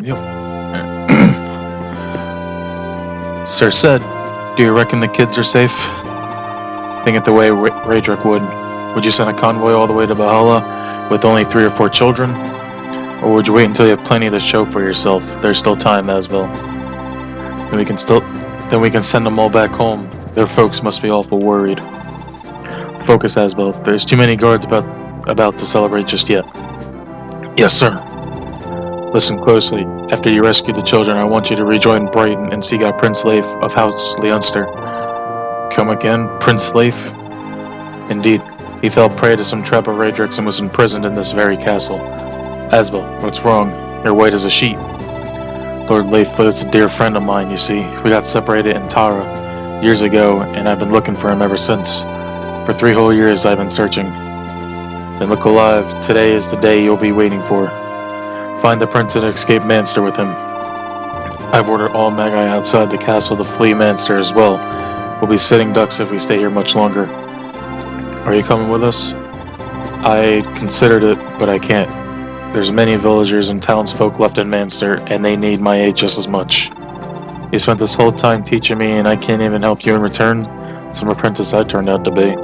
Yep. Sir said, do you reckon the kids are safe? Think it the way Raedric would you send a convoy all the way to Valhalla with only 3 or 4 children? Or would you wait until you have plenty to show for yourself? There's still time, Asbel. Then we can send them all back home. Their folks must be awful worried. Focus, Asbel. There's too many guards about to celebrate just yet. Yes, sir. Listen closely. After you rescue the children, I want you to rejoin Brighton and seek out Prince Leif of House Leonster. Come again? Prince Leif? Indeed. He fell prey to some trap of Raedric's and was imprisoned in this very castle. Asbel, what's wrong? You're white as a sheet. Lord Leif was a dear friend of mine, you see. We got separated in Tara years ago, and I've been looking for him ever since. For 3 whole years I've been searching. Then look alive. Today is the day you'll be waiting for. Find the prince and escape Manster with him. I've ordered all Magi outside the castle to flee Manster as well. We'll be sitting ducks if we stay here much longer. Are you coming with us? I considered it, but I can't. There's many villagers and townsfolk left in Manster, and they need my aid just as much. You spent this whole time teaching me, and I can't even help you in return? Some apprentice I turned out to be.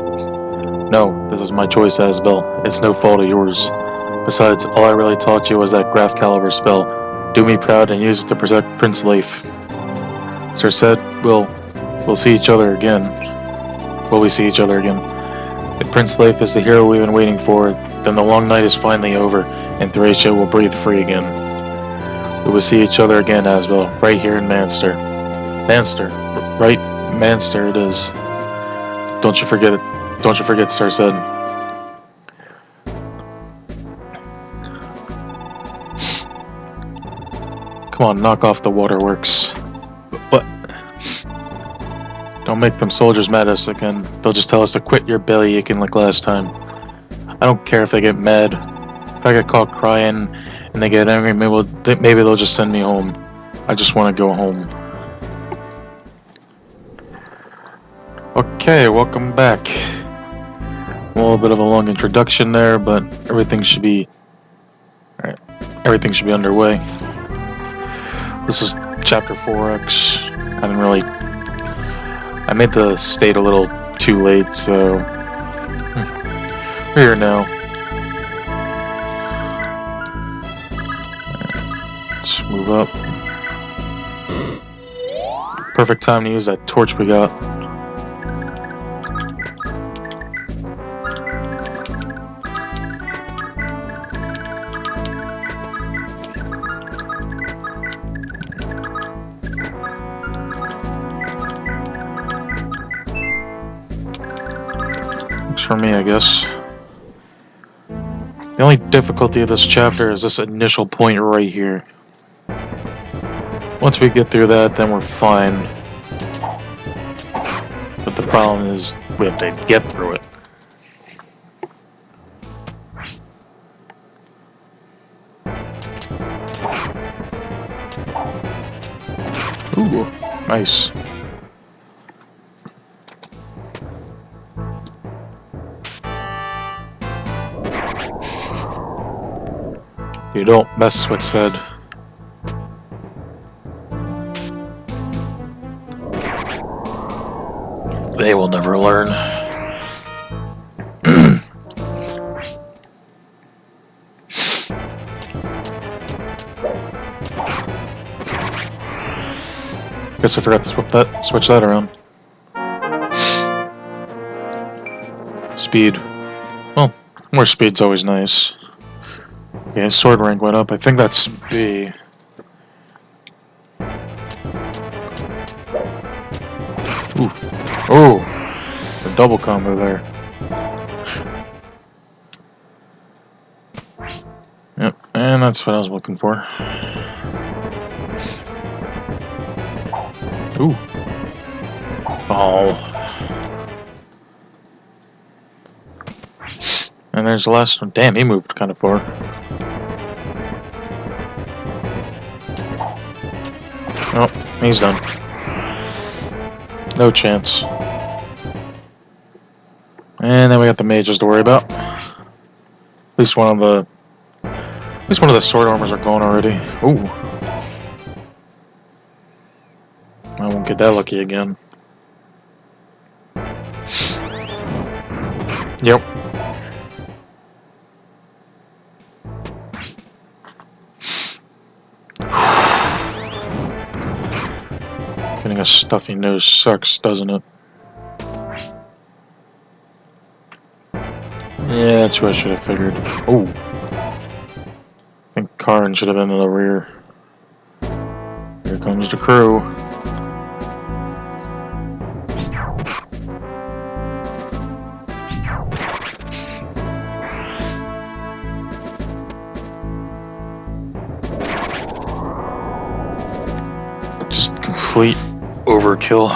No, this is my choice, Asbel. It's no fault of yours. Besides, all I really taught you was that Graph Caliber spell. Do me proud and use it to protect Prince Leif. Sir said, we'll see each other again. Will we see each other again? If Prince Leif is the hero we've been waiting for, then the long night is finally over, and Thracia will breathe free again. We will see each other again, Asbel, right here in Manster. Manster, right? Manster it is. Don't you forget it. Don't you forget, Sir said. Come on, knock off the waterworks. What? Don't make them soldiers mad at us again. They'll just tell us to quit your belly aching like last time. I don't care if they get mad. If I get caught crying and they get angry, maybe they'll just send me home. I just want to go home. Okay, welcome back. A little bit of a long introduction there, but everything should be underway. This is chapter 4X. I made the state a little too late, so we're here now. Let's move up. Perfect time to use that torch we got. For me, I guess. The only difficulty of this chapter is this initial point right here. Once we get through that, then we're fine. But the problem is, we have to get through it. Ooh, nice. You don't mess with said. They will never learn. Guess I forgot to switch that around. Speed. Well, more speed's always nice. Okay, sword rank went up. I think that's B. Ooh. Oh! A double combo there. Yep, and that's what I was looking for. Ooh. Oh. And there's the last one. Damn, he moved kind of far. Oh, he's done. No chance. And then we got the mages to worry about. At least one of the At least one of the sword armors are gone already. Ooh. I won't get that lucky again. Yep. Getting a stuffy nose sucks, doesn't it? Yeah, that's what I should have figured. Ooh. I think Karin should have been in the rear. Here comes the crew. Just complete overkill.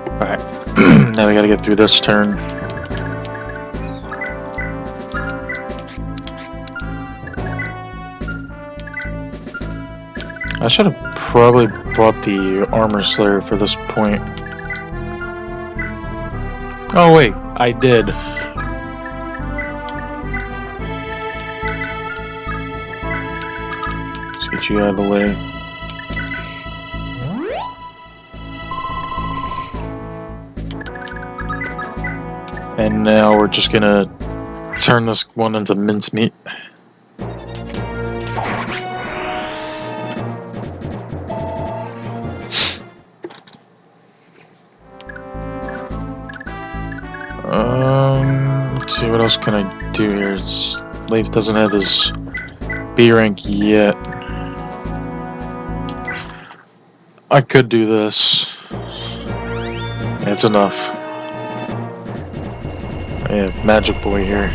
Alright. Now we gotta get through this turn. I should have probably brought the armor slayer for this point. Oh wait, I did. Let's get you out of the way. And now we're just gonna turn this one into mincemeat. Let's see, what else can I do here? Leif doesn't have his B rank yet. I could do this. It's enough. I have Magic Boy here.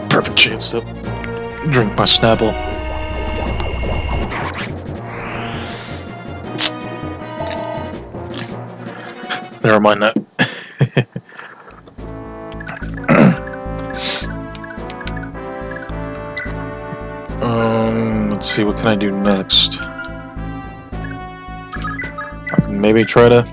Perfect chance to drink my Snapple. Never mind that. Let's see, what can I do next? I can maybe try to...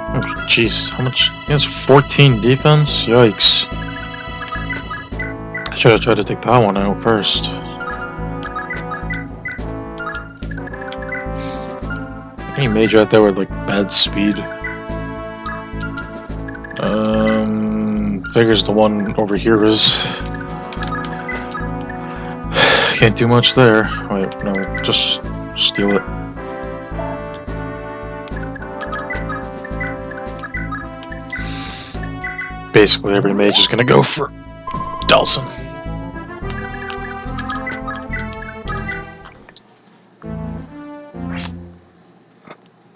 Oh, jeez, how much? He has 14 defense? Yikes. I should have tried to take that one out first. Any mage out there with, like, bad speed? Figures the one over here is... Can't do much there. Wait, no, just steal it. Basically, every mage is gonna go for Delson.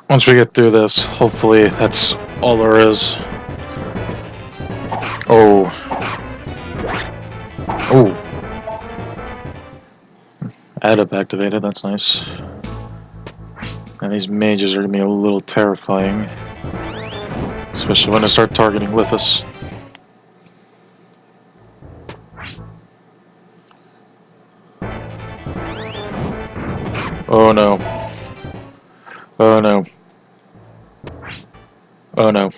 Once we get through this, hopefully that's all there is. Oh. Oh. Add-up activated, that's nice. And these mages are gonna be a little terrifying. Especially when I start targeting Lithus. Oh no. Oh no. Oh no.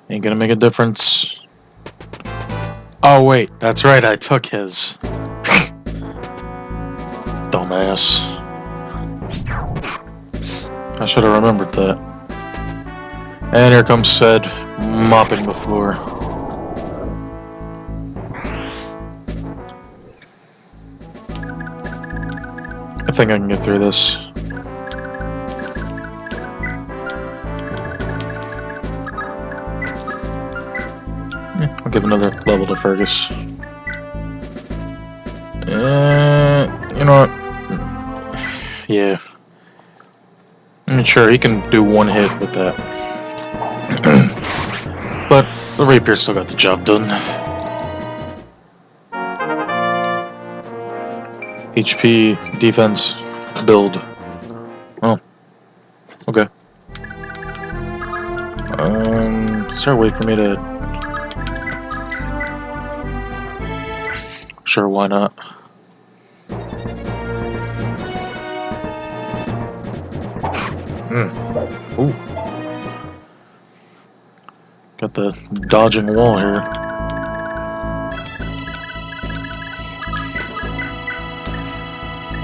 Ain't gonna make a difference. Oh wait, that's right, I took his. Dumbass. I should have remembered that. And here comes Sed, mopping the floor. I think I can get through this. Yeah, I'll give another level to Fergus. You know what? Yeah. I'm sure he can do one hit with that. But the rapier still got the job done. HP, defense, build. Oh. Okay. Is there a way for me to... Sure, why not? Ooh. Got the dodging wall here.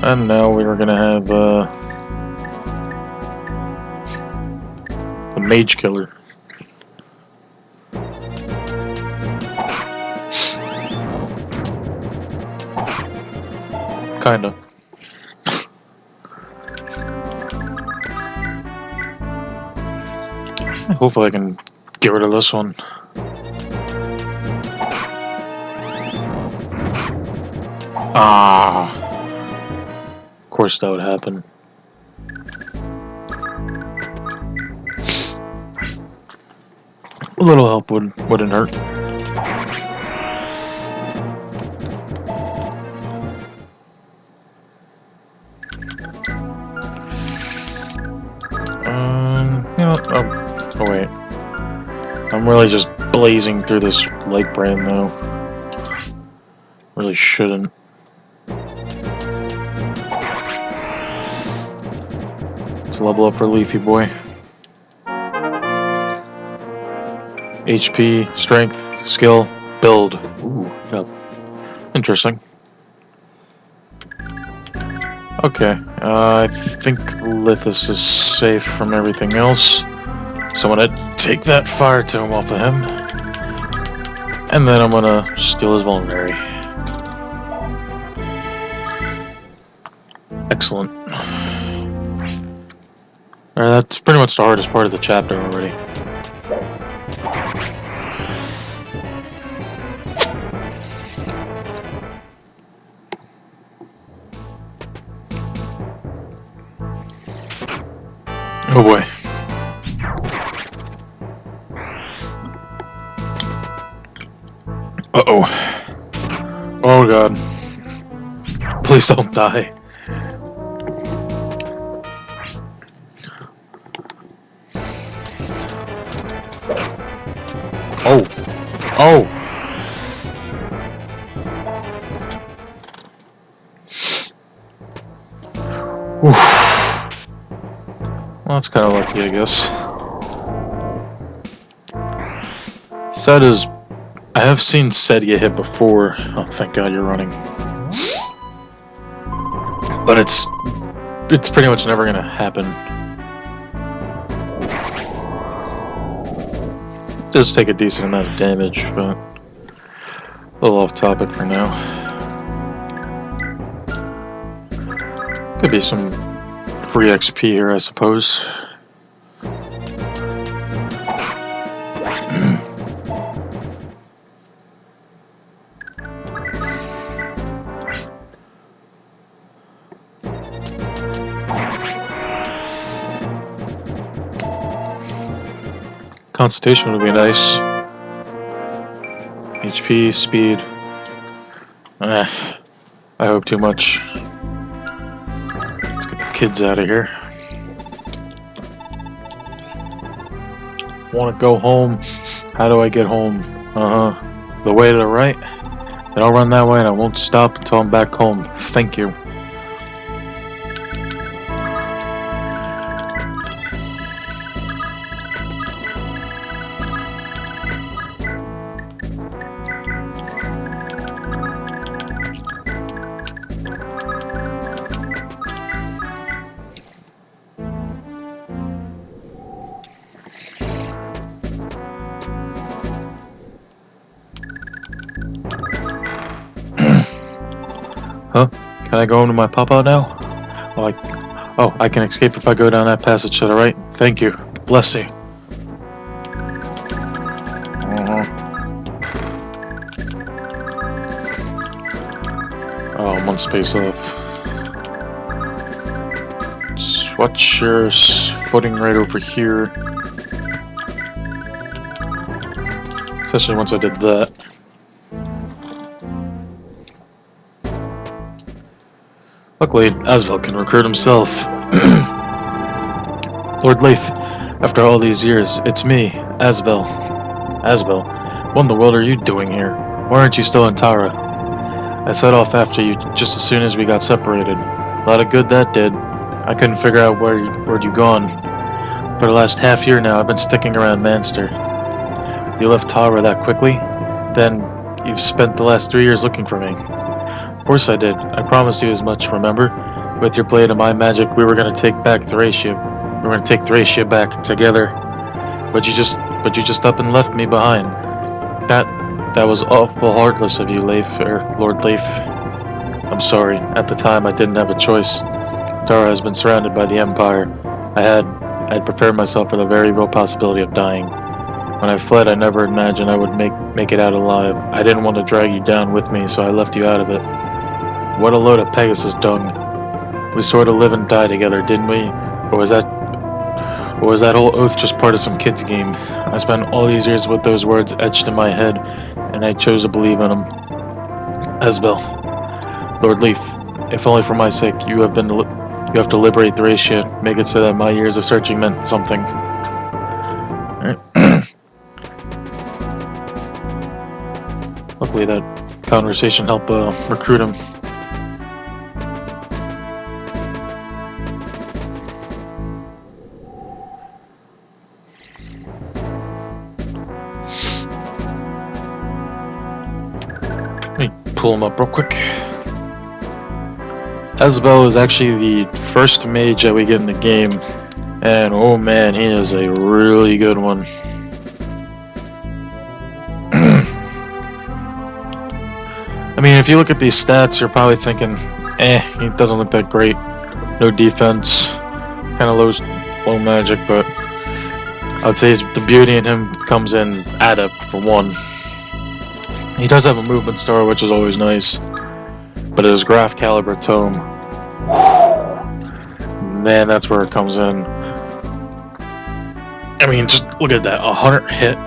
And now we are gonna have the mage killer. Kinda. Hopefully I can get rid of this one. Ah. Of course that would happen. A little help wouldn't hurt. You know, oh wait. I'm really just blazing through this light brand though. Really shouldn't. Let's level up for Leafy Boy. HP, strength, skill, build. Ooh, yeah. Interesting. Okay, I think Lithus is safe from everything else. So I'm gonna take that fire tome off of him. And then I'm gonna steal his vulnerary. Excellent. Alright, that's pretty much the hardest part of the chapter already. Oh boy. Uh-oh. Oh god. Please don't die. Oh. Oh. Oof. Well, that's kind of lucky, I guess. Sed is... I have seen Sed get hit before. Oh, thank God you're running. But it's pretty much never gonna happen. It does take a decent amount of damage, but a little off topic for now. Could be some free XP here, I suppose. Constitution would be nice. HP, speed. I hope too much. Let's get the kids out of here. Want to go home? How do I get home? The way to the right? Then I'll run that way and I won't stop until I'm back home. Thank you. Huh? Can I go into my pop-out now? Oh, I can escape if I go down that passage to the right. Thank you. Bless you. Oh, I'm one space off. Watch your footing right over here. Especially once I did that. Luckily, Asvel can recruit himself. Lord Leif, after all these years, it's me, Asvel. Asbel, what in the world are you doing here? Why aren't you still in Tara? I set off after you just as soon as we got separated. A lot of good that did. I couldn't figure out where'd you gone. For the last half year now, I've been sticking around Manster. You left Tara that quickly? Then you've spent the last 3 years looking for me. Of course I did. I promised you as much, remember? With your blade and my magic, we were going to take back Thracia. We were going to take Thracia back together. But you just up and left me behind. That was awful heartless of you, Lord Leif. I'm sorry. At the time, I didn't have a choice. Tara has been surrounded by the Empire. I had prepared myself for the very real possibility of dying. When I fled, I never imagined I would make it out alive. I didn't want to drag you down with me, so I left you out of it. What a load of Pegasus dung. We sort of live and die together, didn't we? Or was that whole oath just part of some kid's game? I spent all these years with those words etched in my head, and I chose to believe in them. Asbel, Lord Leif, if only for my sake, you have to liberate Thracia, make it so that my years of searching meant something. Luckily that conversation helped recruit him. Let me pull him up real quick. Asbel is actually the first mage that we get in the game, and oh man, he is a really good one. I mean, if you look at these stats, you're probably thinking, he doesn't look that great. No defense, kind of low magic, but I would say the beauty in him comes in adept for one. He does have a movement star, which is always nice, but his Graph Caliber Tome, man, that's where it comes in. I mean, just look at that, 100 hit,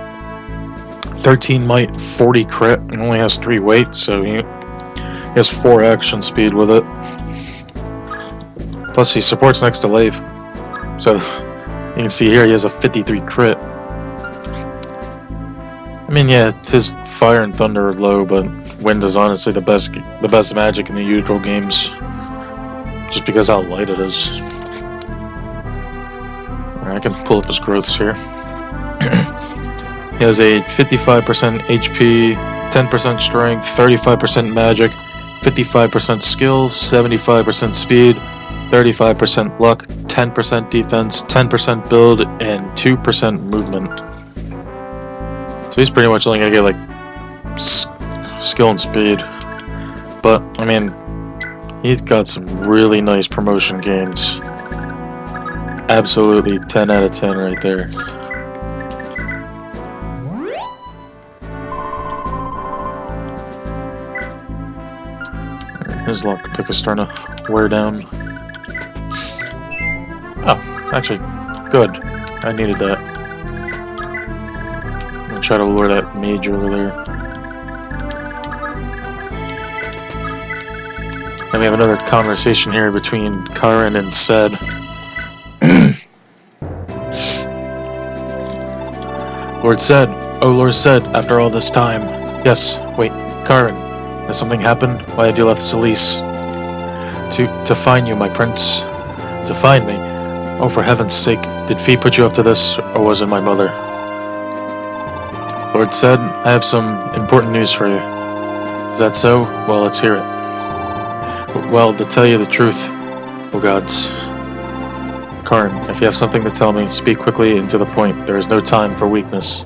13 might, 40 crit, and only has 3 weight, so he has 4 action speed with it. Plus he supports next to Leif, so you can see here he has a 53 crit. I mean, yeah, his fire and thunder are low, but wind is honestly the best magic in the usual games, just because how light it is. I can pull up his growths here. He has a 55% HP, 10% strength, 35% magic, 55% skill, 75% speed, 35% luck, 10% defense, 10% build, and 2% movement. So he's pretty much only gonna get like skill and speed. But I mean, he's got some really nice promotion gains. Absolutely 10 out of 10 right there. His lockpick is starting to wear down. Oh, actually, good. I needed that. I'm gonna try to lure that mage over there. Then we have another conversation here between Karen and Sed. Lord Sed. Oh, Lord Sed, after all this time. Yes, wait, Karen. Has something happened? Why have you left Selice? To find you, my prince. To find me? Oh, for heaven's sake, did Fee put you up to this, or was it my mother? Lord Sed, I have some important news for you. Is that so? Well, let's hear it. Well, to tell you the truth, oh gods. Karn, if you have something to tell me, speak quickly and to the point. There is no time for weakness.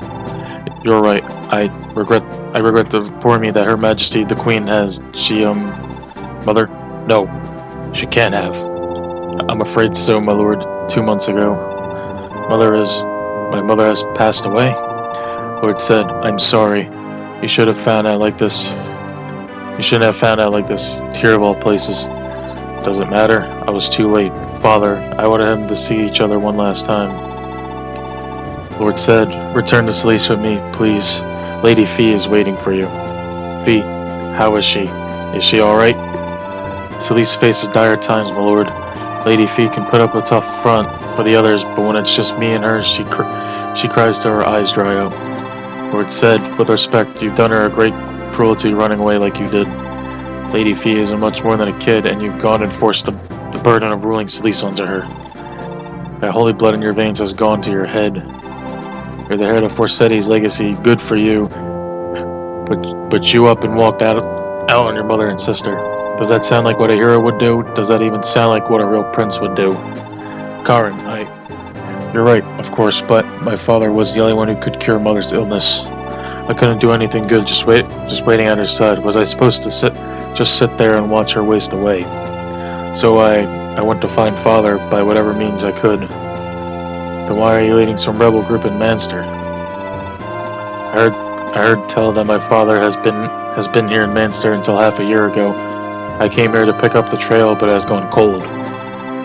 You're right. I regret to inform you that Her Majesty the Queen has... Mother? No. She can't have. I'm afraid so, my lord. 2 months ago. My mother has passed away. Lord Sed, I'm sorry. You should have found out like this. You shouldn't have found out like this. Here of all places. Doesn't matter. I was too late. Father, I wanted him to see each other one last time. Lord Sed, return to Selice with me, please. Lady Fee is waiting for you. Fee, how is she? Is she alright? Selice faces dire times, my lord. Lady Fee can put up a tough front for the others, but when it's just me and her, she cries till her eyes dry out. Lord said, with respect, you've done her a great cruelty running away like you did. Lady Fee isn't much more than a kid, and you've gone and forced the burden of ruling Selice onto her. That holy blood in your veins has gone to your head. You're the heir to Forseti's legacy, good for you. But you up and walked out on your mother and sister. Does that sound like what a hero would do? Does that even sound like what a real prince would do? Karen, you're right, of course, but my father was the only one who could cure Mother's illness. I couldn't do anything good, just waiting at her side. Was I supposed to just sit there and watch her waste away? So I went to find Father by whatever means I could. Then why are you leading some rebel group in Manster? I heard tell that my father has been here in Manster until half a year ago. I came here to pick up the trail, but it has gone cold.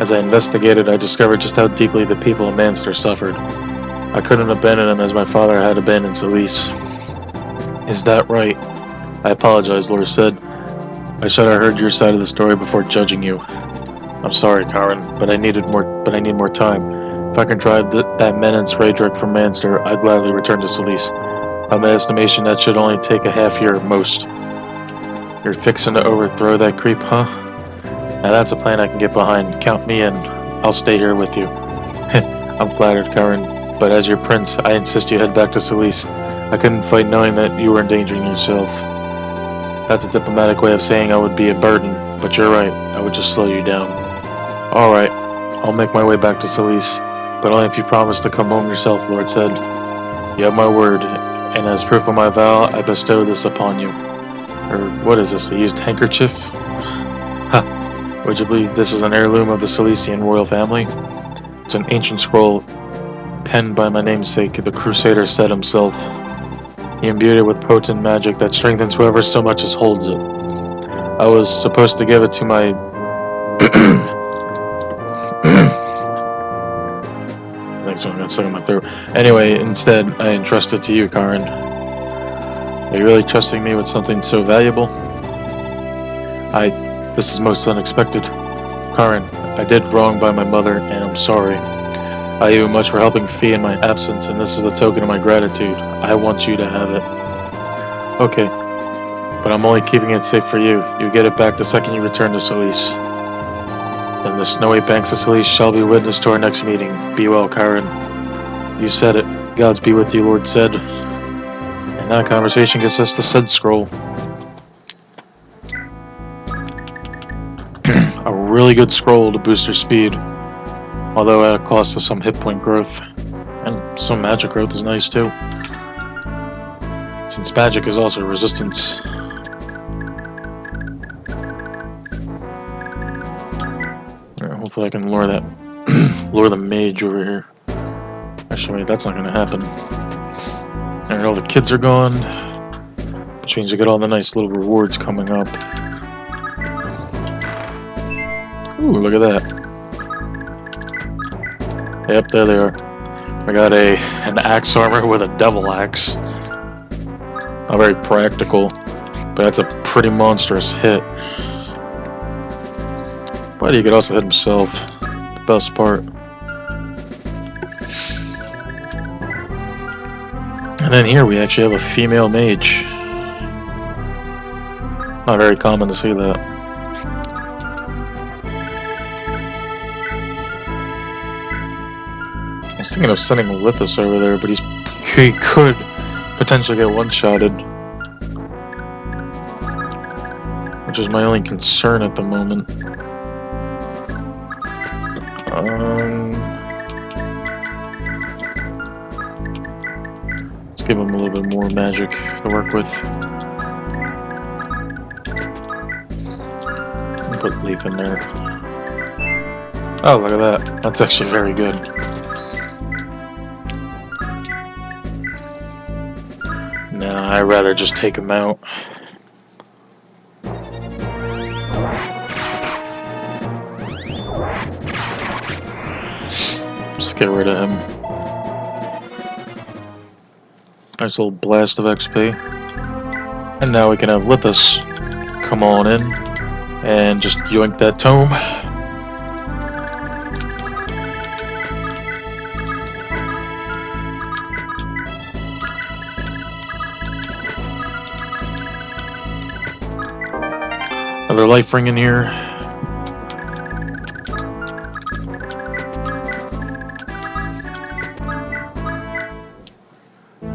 As I investigated, I discovered just how deeply the people of Manster suffered. I couldn't abandon them as my father had abandoned Selice. Is that right? I apologize, Lord said. I should have heard your side of the story before judging you. I'm sorry, Karen, but I need more time. If I can drive that menace Raedric from Manster, I'd gladly return to Selice. By my estimation, that should only take a half year at most. You're fixing to overthrow that creep, huh? Now that's a plan I can get behind. Count me in. I'll stay here with you. I'm flattered, Karen, but as your prince, I insist you head back to Selice. I couldn't fight knowing that you were endangering yourself. That's a diplomatic way of saying I would be a burden, but you're right, I would just slow you down. Alright, I'll make my way back to Selice, but only if you promise to come home yourself, Lord said. You have my word, and as proof of my vow, I bestow this upon you. Or, what is this, a used handkerchief? Ha! Would you believe this is an heirloom of the Selician royal family? It's an ancient scroll, penned by my namesake, the Crusader said himself. He imbued it with potent magic that strengthens whoever so much as holds it. I was supposed to give it to my... I think something got stuck in my throat. Anyway, instead, I entrust it to you, Karen. Are you really trusting me with something so valuable? This is most unexpected. Karen, I did wrong by my mother, and I'm sorry. I owe you much for helping Fee in my absence, and this is a token of my gratitude. I want you to have it. Okay, but I'm only keeping it safe for you. You get it back the second you return to Selice. And the snowy banks of Selice shall be witness to our next meeting. Be well, Karen. You said it. Gods be with you, Lord said. And that conversation gets us the said scroll. A really good scroll to boost your speed. Although it costs us some hit point growth. And some magic growth is nice too. Since magic is also resistance. Alright, hopefully I can lure that lure the mage over here. Actually wait, that's not gonna happen. Alright, all the kids are gone. Which means we get all the nice little rewards coming up. Ooh, look at that. Yep, there they are. I got an axe armor with a devil axe. Not very practical, but that's a pretty monstrous hit. But he could also hit himself. The best part. And then here we actually have a female mage. Not very common to see that. I was thinking of sending Lithus over there, but he could potentially get one-shotted. Which is my only concern at the moment. Let's give him a little bit more magic to work with. I'll put Leaf in there. Oh, look at that. That's actually very good. Nah, I'd rather just take him out. Just get rid of him. Nice little blast of XP. And now we can have Lithus come on in and just yoink that tome. Another life ring in here.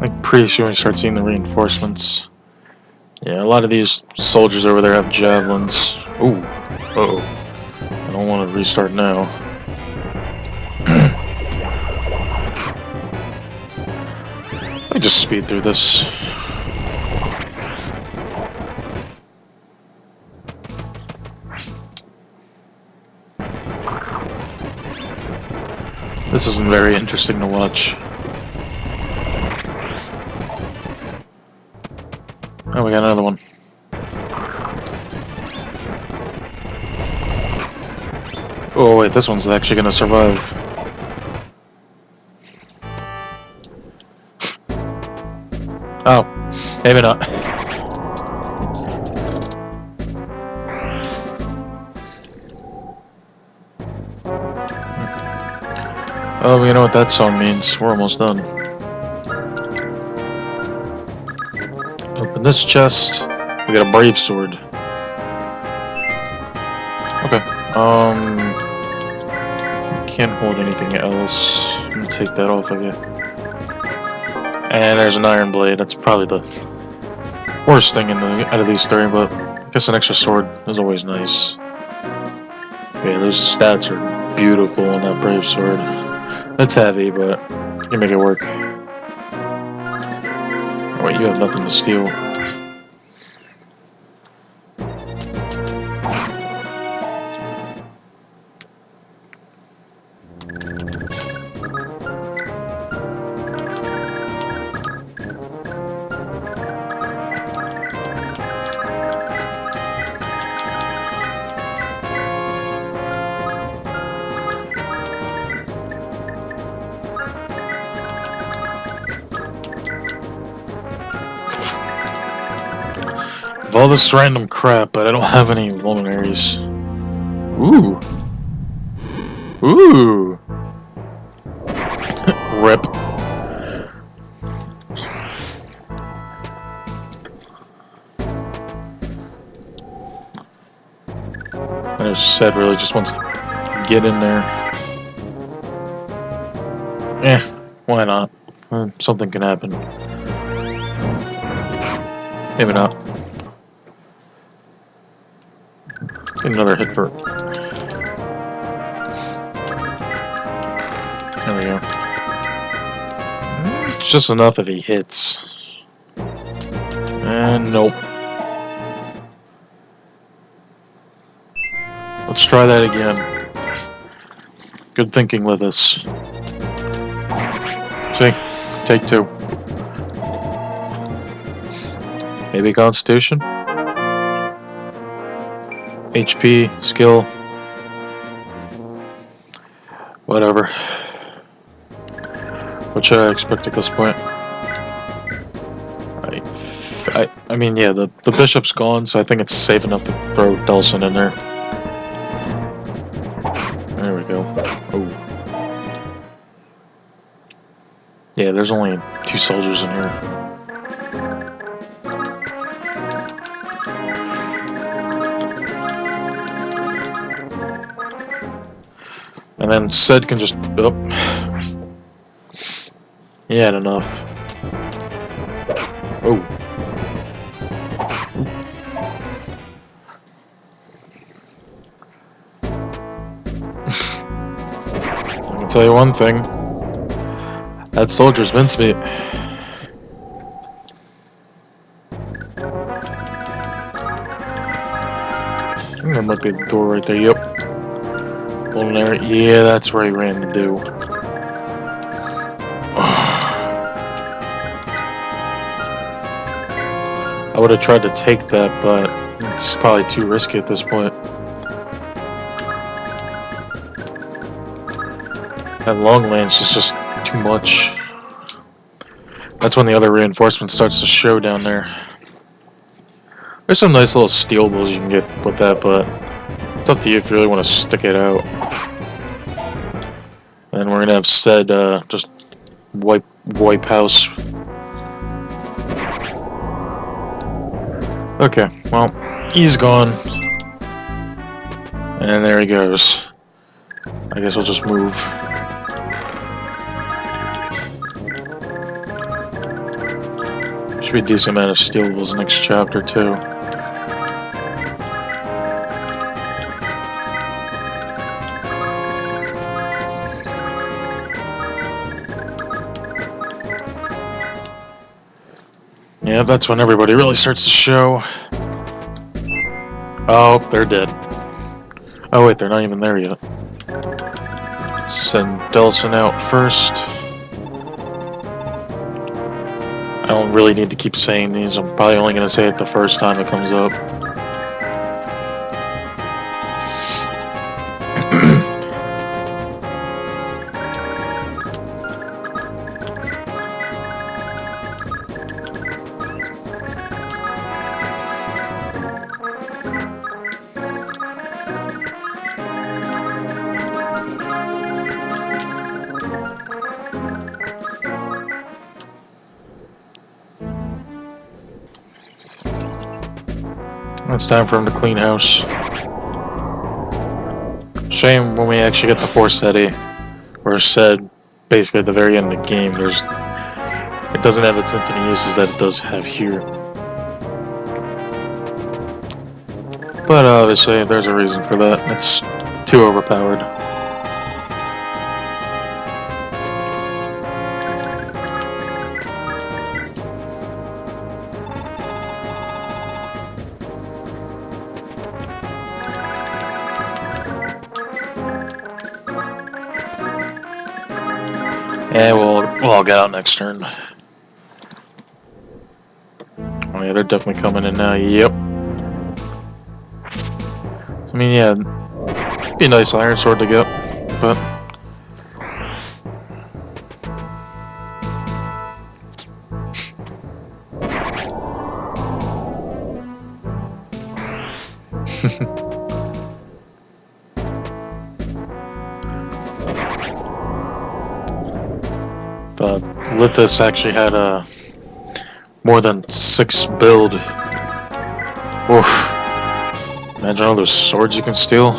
I'm pretty sure we start seeing the reinforcements. Yeah, a lot of these soldiers over there have javelins. Ooh. Uh-oh. I don't want to restart now. Let me just speed through this. This isn't very interesting to watch. Oh, we got another one. Oh wait, this one's actually gonna survive. Oh, maybe not. Oh, you know what that song means. We're almost done. Open this chest. We got a brave sword. Okay. Can't hold anything else. I'm gonna take that off of you. And there's an iron blade. That's probably the worst thing out of these three, but I guess an extra sword is always nice. Yeah, those stats are beautiful on that brave sword. It's heavy, but you make it work. Oh, wait, you have nothing to steal. Of all this random crap, but I don't have any luminaries. Ooh. Ooh. Rip. I know Sed really just wants to get in there. Why not? Something can happen. Maybe not. Get another hit for... There we go. It's just enough if he hits. And nope. Let's try that again. Good thinking with us. See? Take two. Maybe Constitution? HP, skill. Whatever. What should I expect at this point? I mean, yeah, the bishop's gone, so I think it's safe enough to throw Dulcin in there. There we go. Oh. Yeah, there's only 2 soldiers in here. And then Sed can just... Oh. He had enough. Oh. I can tell you one thing. That soldier's mincemeat. I think there might be a door right there. Yep. One there. Yeah, that's where he ran to do. I would have tried to take that, but it's probably too risky at this point. That long lance is just too much. That's when the other reinforcement starts to show down there. There's some nice little stealables you can get with that, but it's up to you if you really want to stick it out. And we're gonna have Sed just wipe house. Okay, well, he's gone. And there he goes. I guess we'll just move. Should be a decent amount of stealables next chapter, too. Yeah, that's when everybody really starts to show. Oh, they're dead. Oh wait, they're not even there yet. Send Delson out first. I don't really need to keep saying these. I'm probably only going to say it the first time it comes up. It's time for him to clean house. Shame when we actually get the Force City, where it's said basically at the very end of the game, it doesn't have its infinite uses that it does have here. But obviously, there's a reason for that. It's too overpowered. Yeah, we'll all get out next turn. Oh yeah, they're definitely coming in now. Yep. I mean, yeah, be a nice iron sword to get, but but Lithus actually had a more than 6 build. Oof. Imagine all those swords you can steal.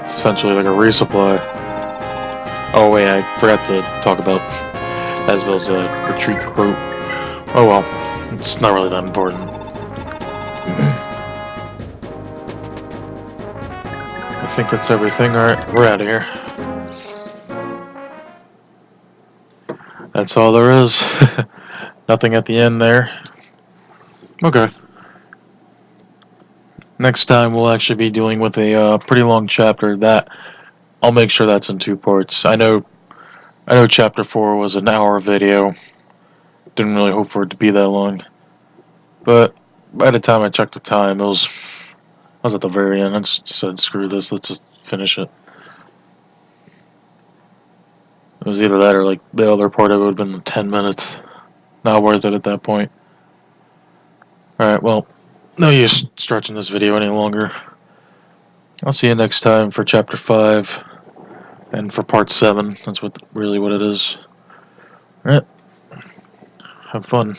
Essentially like a resupply. Oh wait, I forgot to talk about Asbel's retreat quote. Oh well, it's not really that important. I think that's everything. Alright, we're out of here. That's all there is. Nothing at the end there. Okay. Next time we'll actually be dealing with a pretty long chapter that I'll make sure that's in 2 parts. I know chapter 4 was an hour video. Didn't really hope for it to be that long. But by the time I checked the time, I was at the very end. I just said, screw this, let's just finish it. It was either that or like the other part, it would have been 10 minutes. Not worth it at that point. Alright, well, no use stretching this video any longer. I'll see you next time for chapter 5 and for part 7. That's really what it is. Alright, have fun.